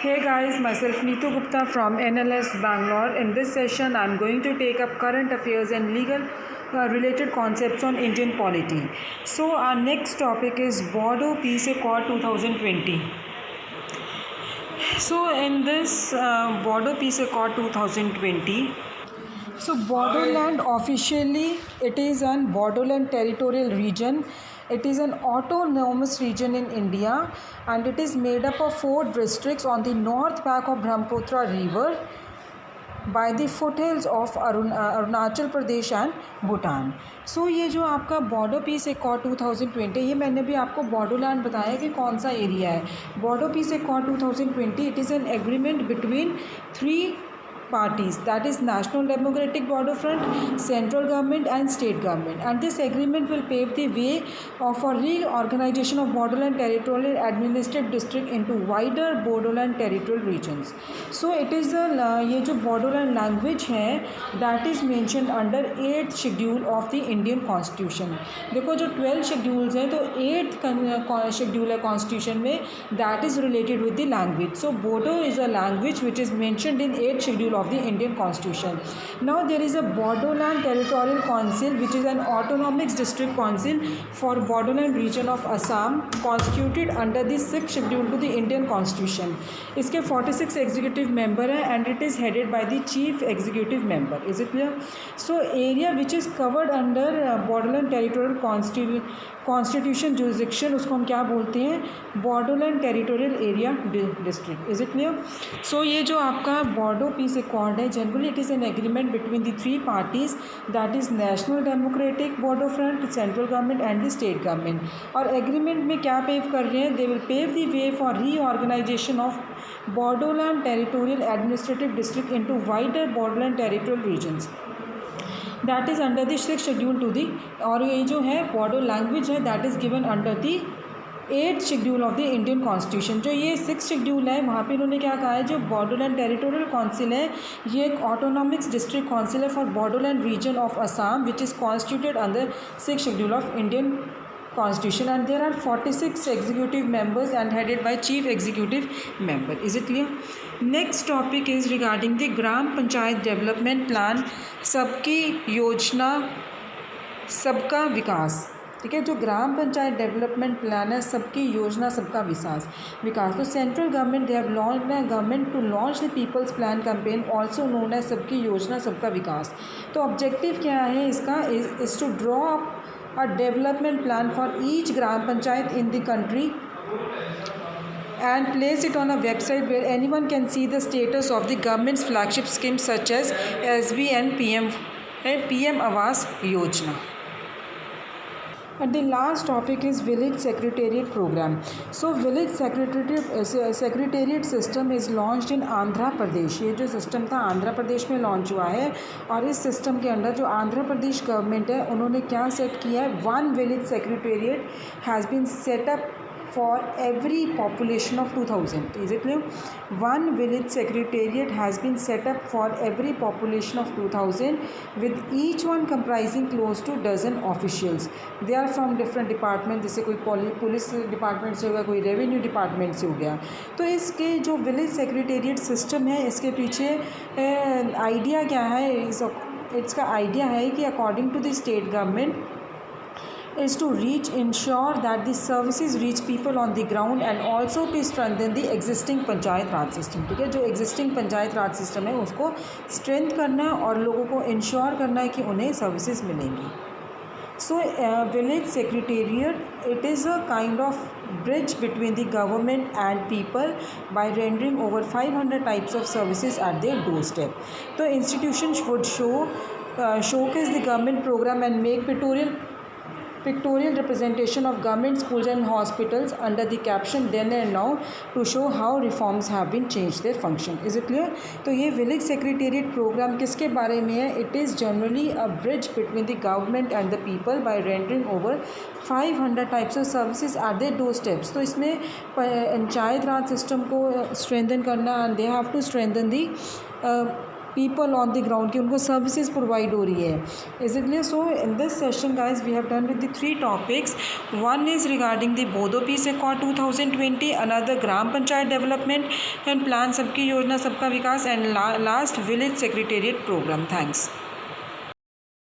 Hey guys, myself Neetu Gupta from NLS Bangalore. In this session, I'm going to take up current affairs and legal related concepts on Indian polity. So, our next topic is Bodo Peace Accord 2020. So, in this Bodo Peace Accord 2020, so Bodoland officially it is an Bodoland territorial region. It is an autonomous region in India and it is made up of 4 districts on the north bank of Brahmaputra river by the foothills of Arunachal Pradesh and Bhutan. So ये जो आपका border peace accord 2020, ये मैंने भी आपको बॉडोलैंड बताया कि कौन सा एरिया है. Border peace accord 2020 it is an agreement between 3 parties, that is National Democratic Border Front, central government and state government, and this agreement will pave the way for reorganization of borderland territorial administrative district into wider borderland territorial regions. So it is ये जो borderland language है that is mentioned under 8th schedule of the Indian Constitution. देखो जो 12 schedules हैं तो 8th schedule है Constitution में, that is related with the language. So Bodo is a language which is mentioned in 8th schedule of the Indian Constitution. Now there is a Bodoland Territorial Council which is an autonomous district council for Bodoland region of Assam constituted under the 6th schedule to the Indian Constitution. इसके 46 executive member हैं and it is headed by the chief executive member. Is it clear? So area which is covered under Bodoland Territorial Constitution jurisdiction उसको हम क्या बोलते हैं? Bodoland Territorial Area District. Is it clear? So ये जो आपका Bodo Peace Accord है, generally it is an agreement between the 3 parties, that is national democratic border front, central government and the state government. और agreement में क्या pave कर रहे हैं? They will pave the way for reorganisation of Bodoland territorial administrative district into wider Bodoland territorial regions, that is under the 6th schedule to the. और ये जो है बॉडो लैंग्वेज है that is given under the 8th schedule of the Indian constitution. जो ये 6th schedule है वहाँ पे इन्होंने क्या कहा है, जो बॉडोलैंड टेरिटोरियल काउंसिल है ये एक ऑटोनॉमिक्स डिस्ट्रिक्ट काउंसिल है for Bodoland region of Assam which is constituted under 6th schedule of Indian constitution and there are 46 executive members and headed by chief executive member. Is it clear? Next topic is regarding the gram panchayat development plan, सबकी योजना सबका विकास. ठीक है, जो ग्राम panchayat development plan है, सबकी योजना सबका विकास. तो central government they have launched a government to launch the people's plan campaign also known as Sabki योजना सबका विकास. तो ऑब्जेक्टिव क्या है इसका? Is to draw a development plan for each gram panchayat in the country and place it on a website where anyone can see the status of the government's flagship schemes such as SB and PM Awas Yojana. And the last topic is village secretariat program. So village secretariat system is launched in Andhra Pradesh. ये जो system था आंध्र प्रदेश में launch हुआ है और इस system के अंदर जो आंध्र प्रदेश गवर्नमेंट है उन्होंने क्या सेट किया है, 1 village secretariat has been set up for every population of 2000. Is it clear? 1 village secretariat has been set up for every population of 2000 with each one comprising close to dozen officials. They are from different departments, जैसे कोई police department से हो गया, कोई revenue department से हो गया. तो इसके जो विलेज सेक्रेटेरिएट सिस्टम है इसके पीछे आइडिया क्या है? इसका आइडिया है कि according to the state government is to ensure that the services reach people on the ground and also to strengthen the existing panchayat raj system. ठीक है, जो existing पंचायत राज सिस्टम है उसको स्ट्रेंथ करना है और लोगों को इंश्योर करना है कि उन्हें सर्विसेज मिलेंगी. So village secretariat it is a kind of bridge between the government and people by rendering over 500 types of services at their doorstep. So institutions would showcase the government program and make pictorial representation of government schools and hospitals under the caption then and now to show how reforms have been changed their function. Is it clear? तो ये village secretariat program किसके बारे में है? It is generally a bridge between the government and the people by rendering over 500 types of services at their doorsteps. तो इसमें panchayat raj system को strengthen करना and they have to strengthen the people on the ground कि उनको services provide हो रही है इसलिए. So in this session guys we have done with the 3 topics. One is regarding the Bodo peace accord 2020, another gram panchayat development and plan, सबकी योजना सबका विकास, and last village secretariat programme. Thanks.